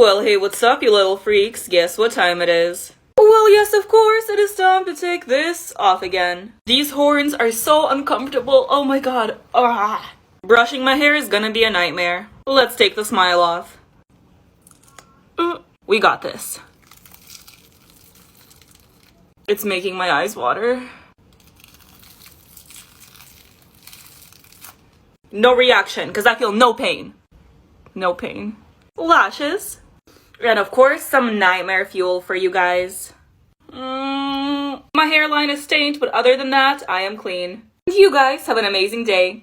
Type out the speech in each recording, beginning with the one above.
Well, hey, what's up, you little freaks? Guess what time it is? Well, yes, of course, it is time to take this off again. These horns are so uncomfortable. Oh my god. Ah. Brushing my hair is gonna be a nightmare. Let's take the smile off. We got this. It's making my eyes water. No reaction, because I feel no pain. No pain. Lashes. And of course, some nightmare fuel for you guys. My hairline is stained, but other than that, I am clean. You guys have an amazing day.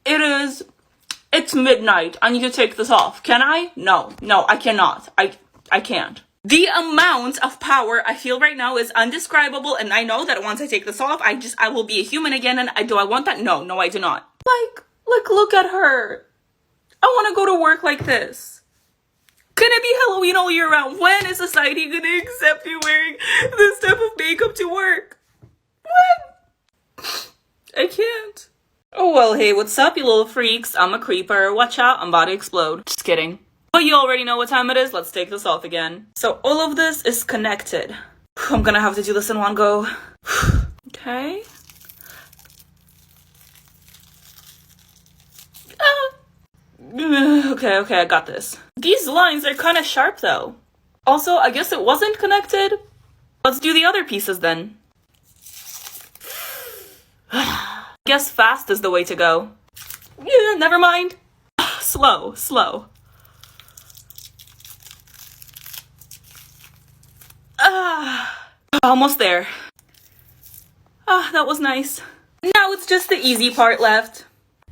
It's midnight. I need to take this off. Can I? No, I cannot. I can't. The amount of power I feel right now is indescribable, and I know that once I take this off, I will be a human again, and do I want that? No, I do not. Like, look at her. I want to go to work like this. Can it be Halloween all year round? When is society gonna accept you wearing this type of makeup to work? When? I can't. Oh, well, hey, what's up, you little freaks? I'm a creeper. Watch out, I'm about to explode. Just kidding. But you already know what time it is. Let's take this off again. So all of this is connected. I'm gonna have to do this in one go. Okay. Okay, I got this. These lines are kind of sharp though. Also, I guess it wasn't connected. Let's do the other pieces then. Guess fast is the way to go. Yeah, never mind. Slow. Almost there. That was nice. Now it's just the easy part left.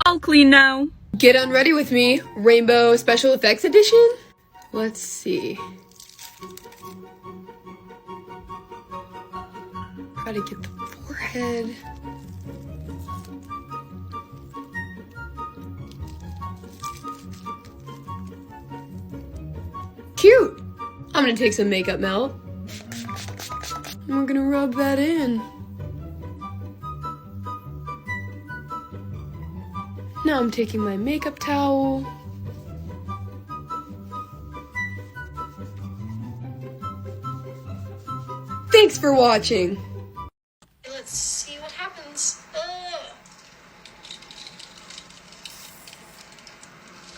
All clean now. Get unready with me, Rainbow Special Effects Edition? Let's see. Gotta get the forehead. Cute! I'm gonna take some makeup, Mel. And we're gonna rub that in. Now I'm taking my makeup towel. Thanks for watching. Let's see what happens.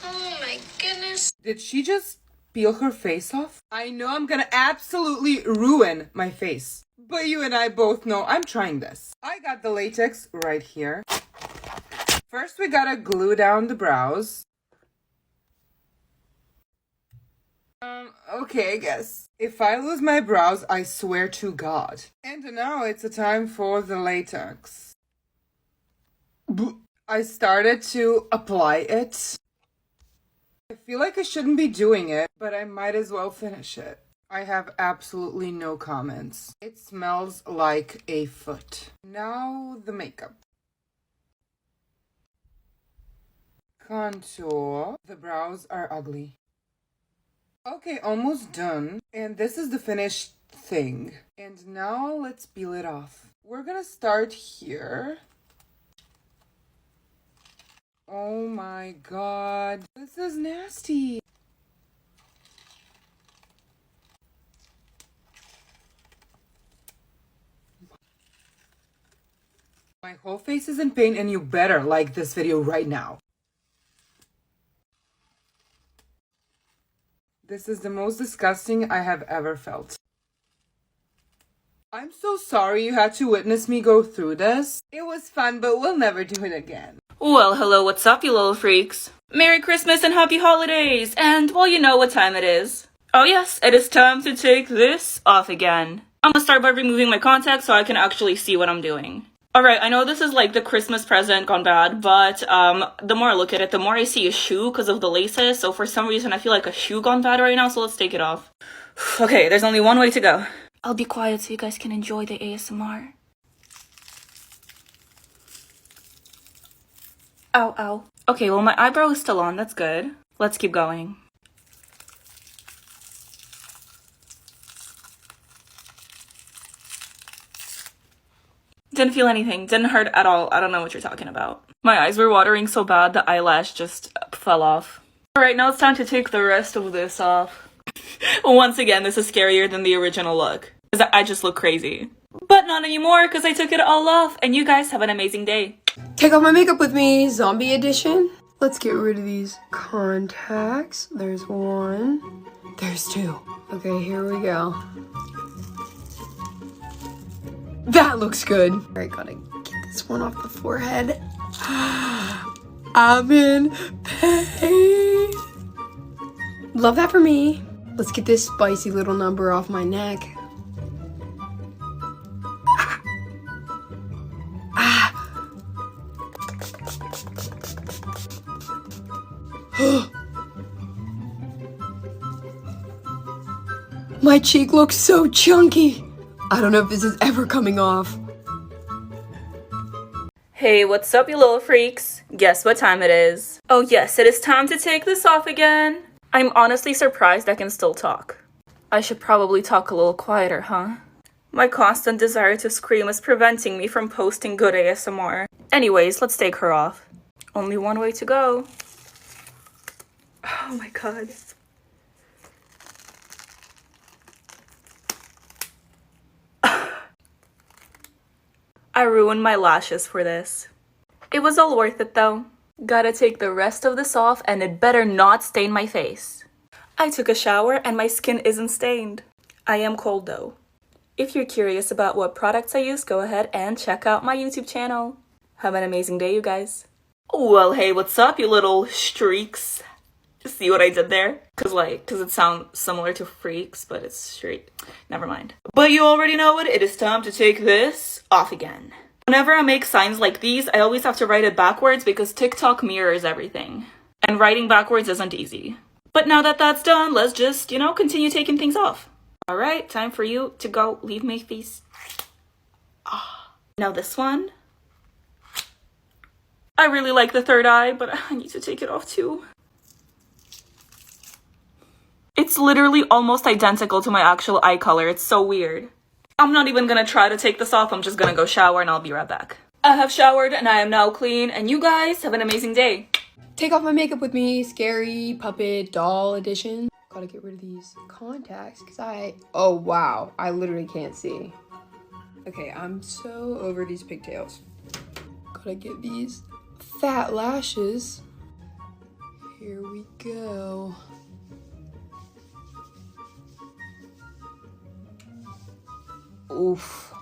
Oh my goodness. Did she just peel her face off? I know I'm gonna absolutely ruin my face. But you and I both know I'm trying this. I got the latex right here. First, we gotta glue down the brows. Okay, I guess. If I lose my brows, I swear to God. And now it's a time for the latex. I started to apply it. I feel like I shouldn't be doing it, but I might as well finish it. I have absolutely no comments. It smells like a foot. Now the makeup. Contour. The brows are ugly. Okay, almost done. And this is the finished thing. And now let's peel it off. We're gonna start here. Oh my god. This is nasty. My whole face is in pain and you better like this video right now. This is the most disgusting I have ever felt. I'm so sorry you had to witness me go through this. It was fun, but we'll never do it again. Well, hello, what's up, you little freaks? Merry Christmas and Happy Holidays! And, well, you know what time it is. Oh yes, it is time to take this off again. I'm gonna start by removing my contacts so I can actually see what I'm doing. Alright, I know this is like the Christmas present gone bad, but the more I look at it, the more I see a shoe because of the laces. So for some reason, I feel like a shoe gone bad right now, so let's take it off. Okay, there's only one way to go. I'll be quiet so you guys can enjoy the ASMR. Ow. Okay, well, my eyebrow is still on. That's good. Let's keep going. Didn't feel anything. Didn't hurt at all. I don't know what you're talking about. My eyes were watering so bad the eyelash just fell off. Alright, now it's time to take the rest of this off. Once again, this is scarier than the original look. Because I just look crazy. But not anymore, because I took it all off. And you guys have an amazing day. Take off my makeup with me, zombie edition. Let's get rid of these contacts. There's one. There's two. Okay, here we go. That looks good. All right, gotta get this one off the forehead. I'm in pain. Love that for me. Let's get this spicy little number off my neck. My cheek looks so chunky. I don't know if this is ever coming off. Hey, what's up, you little freaks? Guess what time it is? Oh yes, it is time to take this off again. I'm honestly surprised I can still talk. I should probably talk a little quieter, huh? My constant desire to scream is preventing me from posting good ASMR. Anyways, let's take her off. Only one way to go. Oh my god. I ruined my lashes for this. It was all worth it though. Gotta take the rest of this off and it better not stain my face. I took a shower and my skin isn't stained. I am cold though. If you're curious about what products I use, go ahead and check out my YouTube channel. Have an amazing day, you guys. Well, hey, what's up, you little streaks? See what I did there? Cause it sounds similar to freaks, but it's straight. Never mind. But you already know it is time to take this off again. Whenever I make signs like these, I always have to write it backwards because TikTok mirrors everything. And writing backwards isn't easy. But now that that's done, let's just, continue taking things off. All right, time for you to go leave my face. Now this one. I really like the third eye, but I need to take it off too. It's literally almost identical to my actual eye color. It's so weird. I'm not even gonna try to take this off. I'm just gonna go shower and I'll be right back. I have showered and I am now clean, and you guys have an amazing day. Take off my makeup with me, scary puppet doll edition. Gotta get rid of these contacts because oh wow, I literally can't see. Okay, I'm so over these pigtails. Gotta get these fat lashes. Here we go. Oof.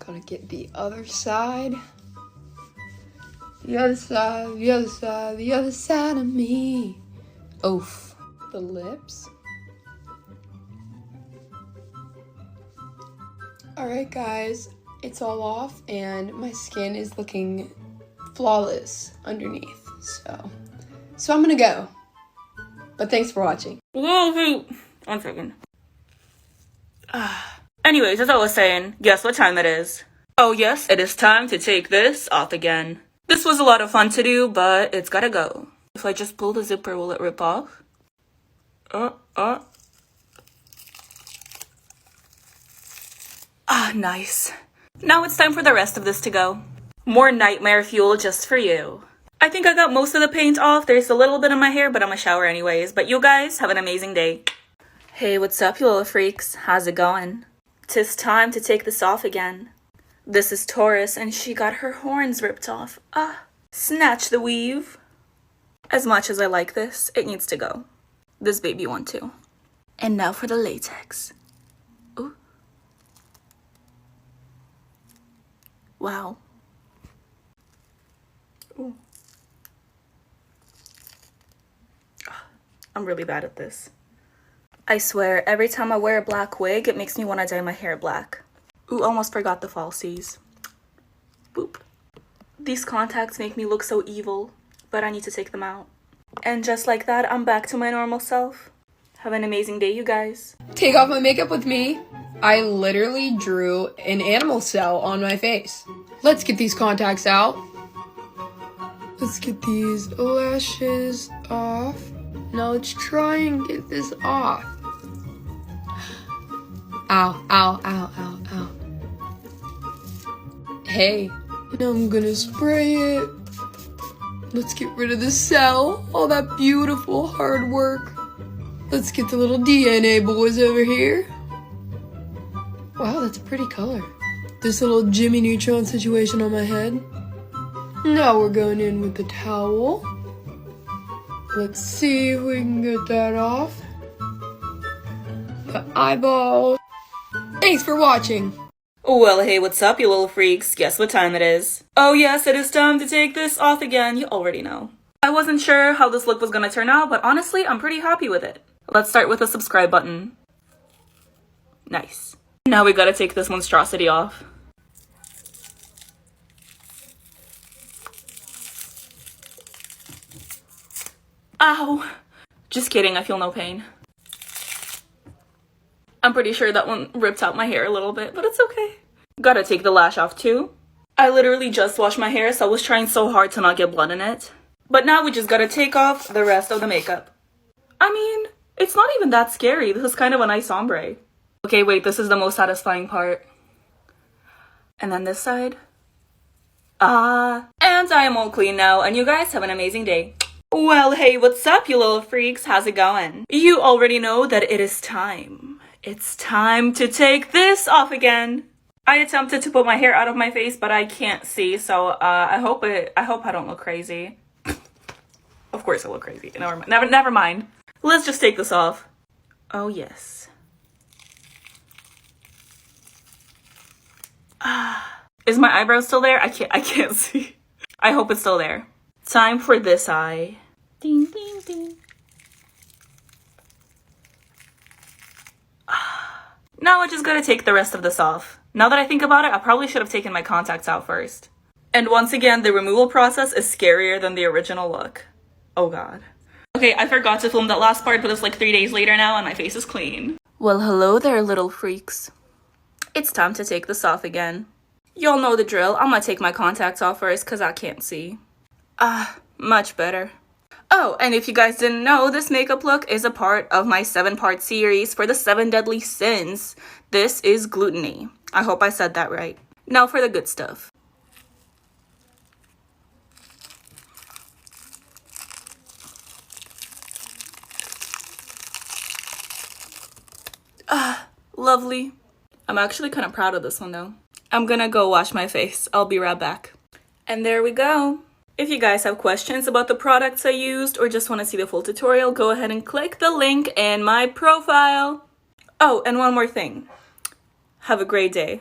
Gotta get the other side. The other side, the other side, the other side of me. Oof. The lips. Alright guys, it's all off and my skin is looking flawless underneath. So I'm gonna go. But thanks for watching. Whoa, 1 second. Anyways, as I was saying, guess what time it is? Oh yes, it is time to take this off again. This was a lot of fun to do, but it's gotta go. If I just pull the zipper, will it rip off? Nice. Now it's time for the rest of this to go. More nightmare fuel just for you. I think I got most of the paint off. There's a little bit in my hair, but I'm gonna shower anyways. But you guys have an amazing day. Hey, what's up, you little freaks? How's it going? 'Tis time to take this off again. This is Taurus, and she got her horns ripped off. Snatch the weave. As much as I like this, it needs to go. This baby one too. And now for the latex. Ooh. Wow. Ooh. I'm really bad at this. I swear, every time I wear a black wig, it makes me want to dye my hair black. Ooh, almost forgot the falsies. Boop. These contacts make me look so evil, but I need to take them out. And just like that, I'm back to my normal self. Have an amazing day, you guys. Take off my makeup with me. I literally drew an animal cell on my face. Let's get these contacts out. Let's get these lashes off. Now let's try and get this off. Ow, ow, ow, ow, ow. Hey, now I'm gonna spray it. Let's get rid of the cell. All that beautiful hard work. Let's get the little DNA boys over here. Wow, that's a pretty color. This little Jimmy Neutron situation on my head. Now we're going in with the towel. Let's see if we can get that off. The eyeball. Thanks for watching. Well, hey, what's up, you little freaks? Guess what time it is? Oh yes, it is time to take this off again. You already know. I wasn't sure how this look was gonna turn out, but honestly, I'm pretty happy with it. Let's start with the subscribe button. Nice. Now we gotta take this monstrosity off. Ow! Just kidding, I feel no pain. I'm pretty sure that one ripped out my hair a little bit, but it's okay. Gotta take the lash off too. I literally just washed my hair, so I was trying so hard to not get blood in it. But now we just gotta take off the rest of the makeup. I mean, it's not even that scary. This is kind of a nice ombre. Okay, wait, this is the most satisfying part. And then this side. And I am all clean now, and you guys have an amazing day. Well, hey, what's up, you little freaks? How's it going? You already know that it is time. It's time to take this off again. I attempted to put my hair out of my face, but I can't see, so I hope I don't look crazy. Of course I look crazy. Never mind. Let's just take this off. Oh yes. Is my eyebrow still there? I can't see. I hope it's still there. Time for this eye. Ding ding ding. Now I just gotta take the rest of this off. Now that I think about it, I probably should have taken my contacts out first. And once again, the removal process is scarier than the original look. Oh god. Okay, I forgot to film that last part, but it's like 3 days later now and my face is clean. Well, hello there, little freaks. It's time to take this off again. Y'all know the drill. I'm gonna take my contacts off first because I can't see. Much better. Oh, and if you guys didn't know, this makeup look is a part of my 7-part series for the 7 deadly sins. This is gluttony. I hope I said that right. Now for the good stuff. Lovely. I'm actually kind of proud of this one though. I'm gonna go wash my face. I'll be right back. And there we go. If you guys have questions about the products I used or just want to see the full tutorial, go ahead and click the link in my profile. Oh, and one more thing. Have a great day.